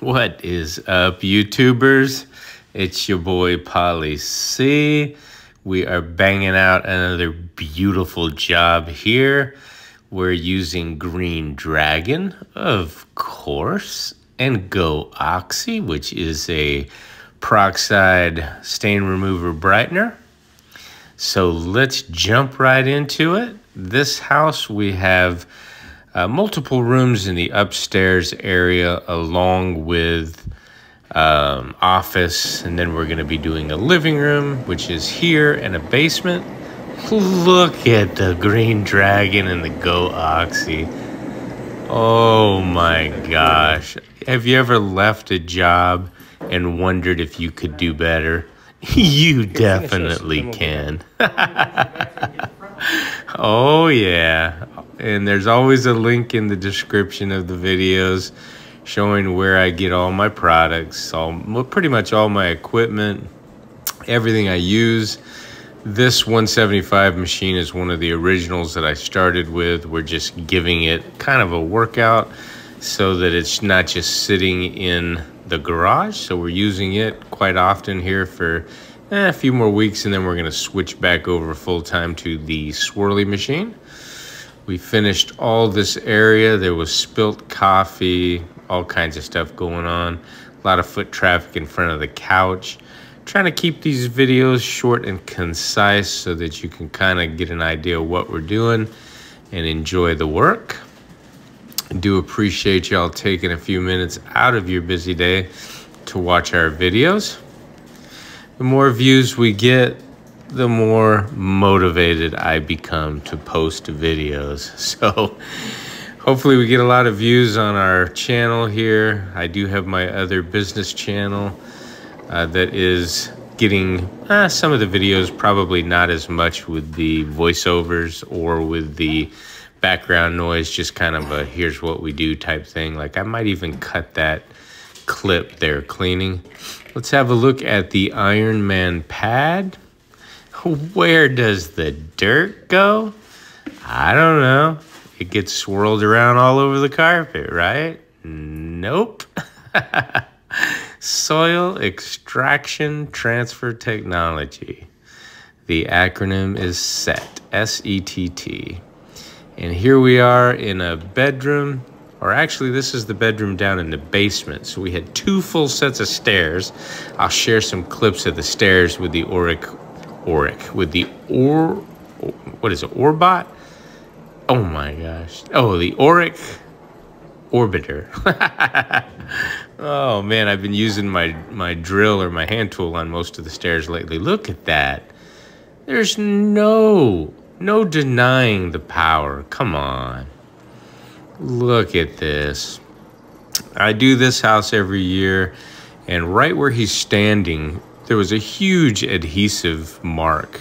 What is up, YouTubers? It's your boy Polly C. We are banging out another beautiful job here. We're using Green Dragon, of course, and Go Oxy, which is a peroxide stain remover brightener. So let's jump right into it. This house, we have multiple rooms in the upstairs area along with office, and then we're going to be doing a living room, which is here, and a basement. Look at the Green Dragon and the Go Oxy. Oh my gosh. Have you ever left a job and wondered if you could do better? You definitely can. Oh yeah. And there's always a link in the description of the videos showing where I get all my products, pretty much all my equipment, everything I use. This 175 machine is one of the originals that I started with. We're just giving it kind of a workout so that it's not just sitting in the garage. So we're using it quite often here for a few more weeks, and then we're going to switch back over full-time to the swirly machine. We finished all this area. There was spilt coffee, all kinds of stuff going on. A lot of foot traffic in front of the couch. Trying to keep these videos short and concise so that you can kind of get an idea of what we're doing and enjoy the work. I do appreciate y'all taking a few minutes out of your busy day to watch our videos. The more views we get, the more motivated I become to post videos. So hopefully we get a lot of views on our channel here. I do have my other business channel that is getting some of the videos, probably not as much with the voiceovers or with the background noise, just kind of a here's what we do type thing. Like I might even cut that clip there cleaning. Let's have a look at the Iron Man pad. Where does the dirt go? I don't know. It gets swirled around all over the carpet, right? Nope. Soil Extraction Transfer Technology. The acronym is SETT, S-E-T-T. And here we are in a bedroom, or actually this is the bedroom down in the basement. So we had 2 full sets of stairs. I'll share some clips of the stairs with the Orbot. Oh my gosh. Oh, the Auric Orbiter. Oh man, I've been using my drill or my hand tool on most of the stairs lately. Look at that. There's no denying the power. Come on. Look at this. I do this house every year, and right where he's standing, there was a huge adhesive mark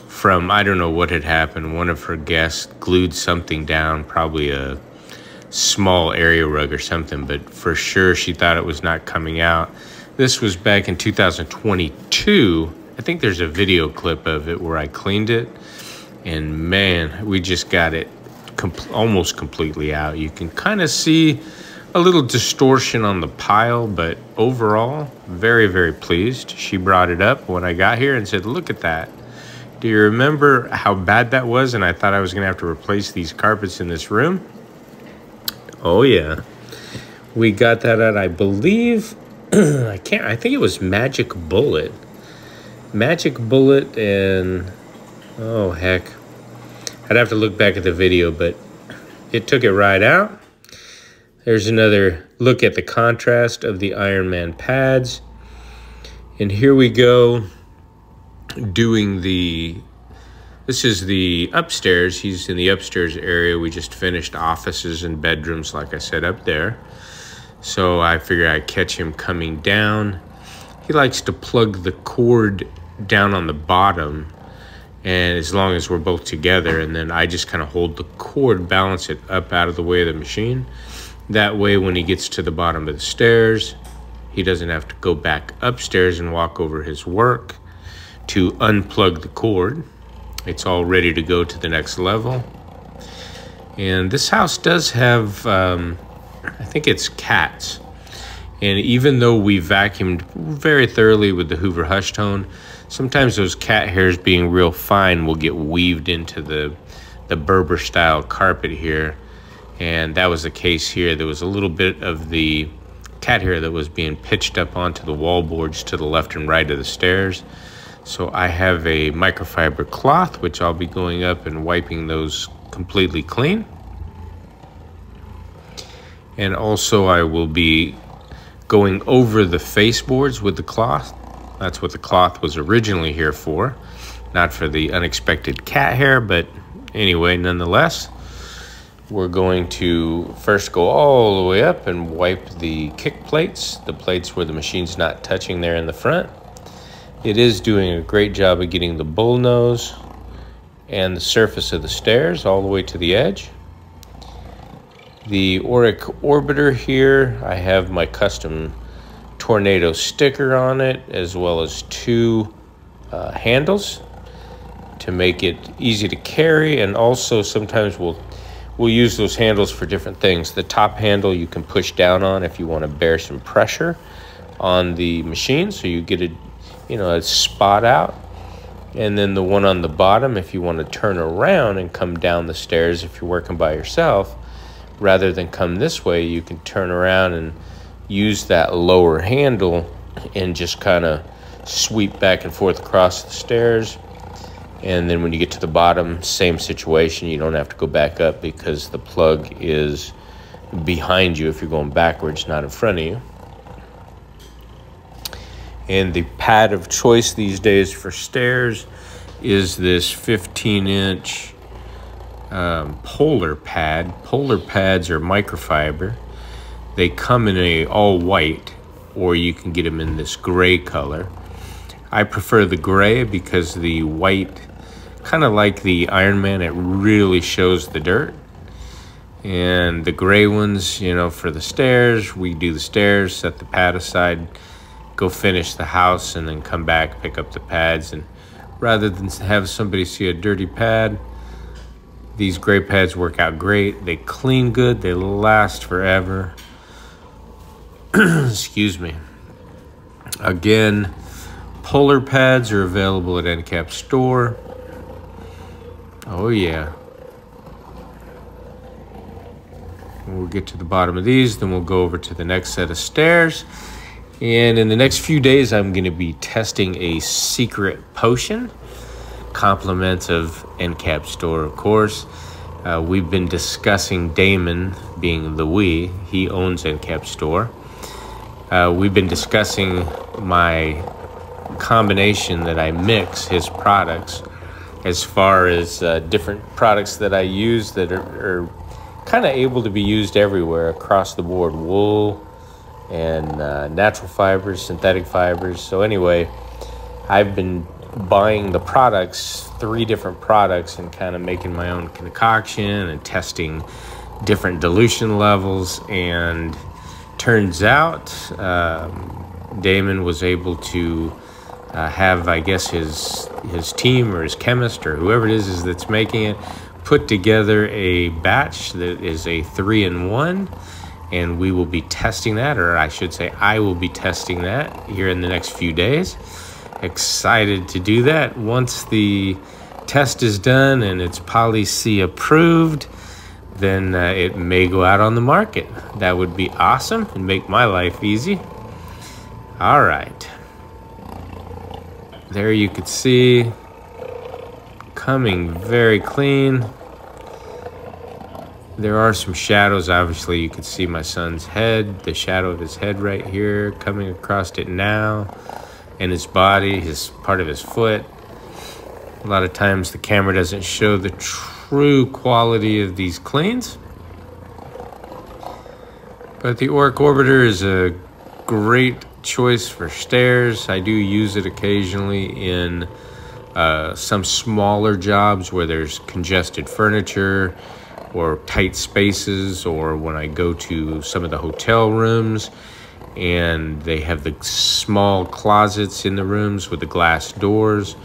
from, I don't know what had happened. One of her guests glued something down, probably a small area rug or something, but for sure she thought it was not coming out. This was back in 2022. I think there's a video clip of it where I cleaned it, and man, we just got it almost completely out. You can kind of see a little distortion on the pile, but overall, very, very pleased. She brought it up when I got here and said, look at that. Do you remember how bad that was? And I thought I was gonna have to replace these carpets in this room. Oh yeah. We got that at, I believe, I think it was Magic Bullet. Magic Bullet, and oh heck. I'd have to look back at the video, but it took it right out. There's another look at the contrast of the Iron Man pads. And here we go doing this is the upstairs. He's in the upstairs area. We just finished offices and bedrooms, like I said, up there. So I figure I'd catch him coming down. He likes to plug the cord down on the bottom, and as long as we're both together, and then I just kind of hold the cord, balance it up out of the way of the machine. That way, when he gets to the bottom of the stairs, he doesn't have to go back upstairs and walk over his work to unplug the cord. It's all ready to go to the next level. And this house does have, I think it's cats. And even though we vacuumed very thoroughly with the Hoover Hush Tone, sometimes those cat hairs, being real fine, will get weaved into the Berber style carpet here. And that was the case here. There was a little bit of the cat hair that was being pitched up onto the wall boards to the left and right of the stairs. So I have a microfiber cloth, which I'll be going up and wiping those completely clean. And also I will be going over the baseboards with the cloth. That's what the cloth was originally here for, not for the unexpected cat hair, but anyway, nonetheless, we're going to first go all the way up and wipe the kick plates, the plates where the machine's not touching there in the front. It is doing a great job of getting the bull nose and the surface of the stairs all the way to the edge. The Auric Orbiter here, I have my custom Tornado sticker on it, as well as two handles to make it easy to carry. And also sometimes we'll use those handles for different things. The top handle you can push down on if you want to bear some pressure on the machine, so you get a spot out. And then the one on the bottom, if you want to turn around and come down the stairs, if you're working by yourself, rather than come this way, you can turn around and use that lower handle and just kind of sweep back and forth across the stairs. And then when you get to the bottom, same situation. You don't have to go back up because the plug is behind you if you're going backwards, not in front of you. And the pad of choice these days for stairs is this 15-inch Polar pad. Polar pads are microfiber. They come in a all white, or you can get them in this gray color. I prefer the gray because the white, kind of like the Iron Man, it really shows the dirt. And the gray ones, for the stairs, we do the stairs, set the pad aside, go finish the house, and then come back, pick up the pads. And rather than have somebody see a dirty pad, these gray pads work out great. They clean good. They last forever. Excuse me. Again, Polar pads are available at NCAP store. Oh yeah. We'll get to the bottom of these, then we'll go over to the next set of stairs. And in the next few days, I'm going to be testing a secret potion. Compliments of NCAP store, of course. We've been discussing Damon, being the we. He owns NCAP store. We've been discussing my combination that I mix his products, as far as different products that I use that are kind of able to be used everywhere across the board. Wool and natural fibers, synthetic fibers. So anyway, I've been buying the products, 3 different products, and kind of making my own concoction and testing different dilution levels. And turns out Damon was able to have, I guess, his team or his chemist or whoever it is that's making it put together a batch that is a 3-in-1, and we will be testing that, or I should say I will be testing that here in the next few days. Excited to do that. Once the test is done and it's Poly-C approved, then it may go out on the market. That would be awesome and make my life easy. All right. There you could see, coming very clean. There are some shadows. Obviously, you can see my son's head, the shadow of his head right here, coming across it now, and his body, his part of his foot. A lot of times the camera doesn't show the true quality of these cleans. But the Auric Orbiter is a great choice for stairs. I do use it occasionally in some smaller jobs where there's congested furniture or tight spaces, or when I go to some of the hotel rooms and they have the small closets in the rooms with the glass doors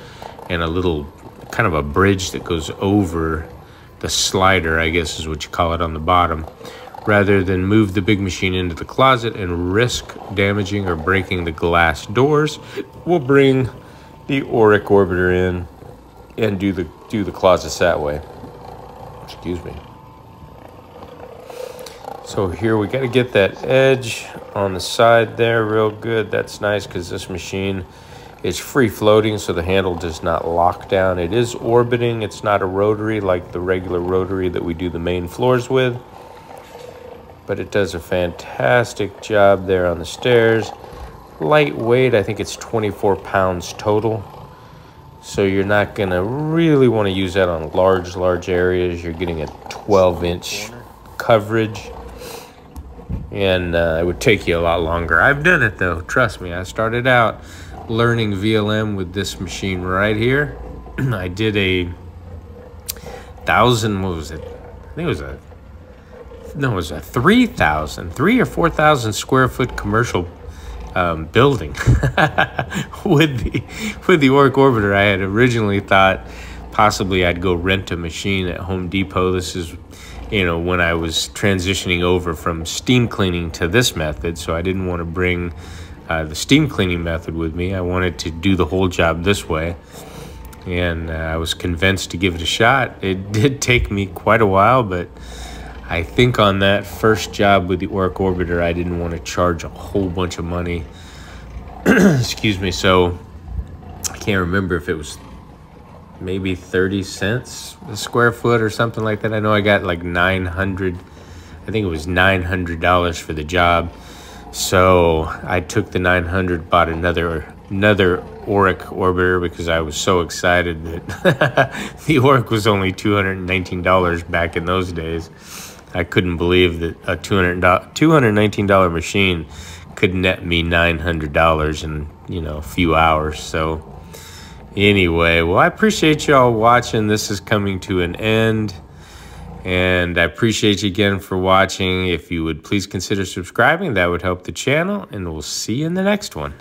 and a little kind of a bridge that goes over the slider, I guess is what you call it, on the bottom. rather than move the big machine into the closet and risk damaging or breaking the glass doors. We'll bring the Auric Orbiter in and do the closets that way. Excuse me. So here we got to get that edge on the side there real good. That's nice because this machine is free floating, so the handle does not lock down. It is orbiting. It's not a rotary like the regular rotary that we do the main floors with. But it does a fantastic job there on the stairs. Lightweight, I think it's 24 pounds total. So you're not going to really want to use that on large areas. You're getting a 12-inch coverage. And it would take you a lot longer. I've done it, though. Trust me, I started out learning VLM with this machine right here. I did a 1,000, what was it? I think it was a 3,000 or 4,000 square foot commercial building with the Auric Orbiter. I had originally thought possibly I'd go rent a machine at Home Depot. This is, you know, when I was transitioning over from steam cleaning to this method, so I didn't want to bring the steam cleaning method with me. I wanted to do the whole job this way, and I was convinced to give it a shot. It did take me quite a while, but I think on that first job with the Auric Orbiter, I didn't want to charge a whole bunch of money. Excuse me. So I can't remember if it was maybe 30 cents a square foot or something like that. I know I got like $900. I think it was $900 for the job. So I took the $900, bought another Auric Orbiter because I was so excited that the Auric was only $219 back in those days. I couldn't believe that a $219 machine could net me $900 in, you know, a few hours. So anyway, well, I appreciate y'all watching. This is coming to an end. And I appreciate you again for watching. If you would please consider subscribing, that would help the channel. And we'll see you in the next one.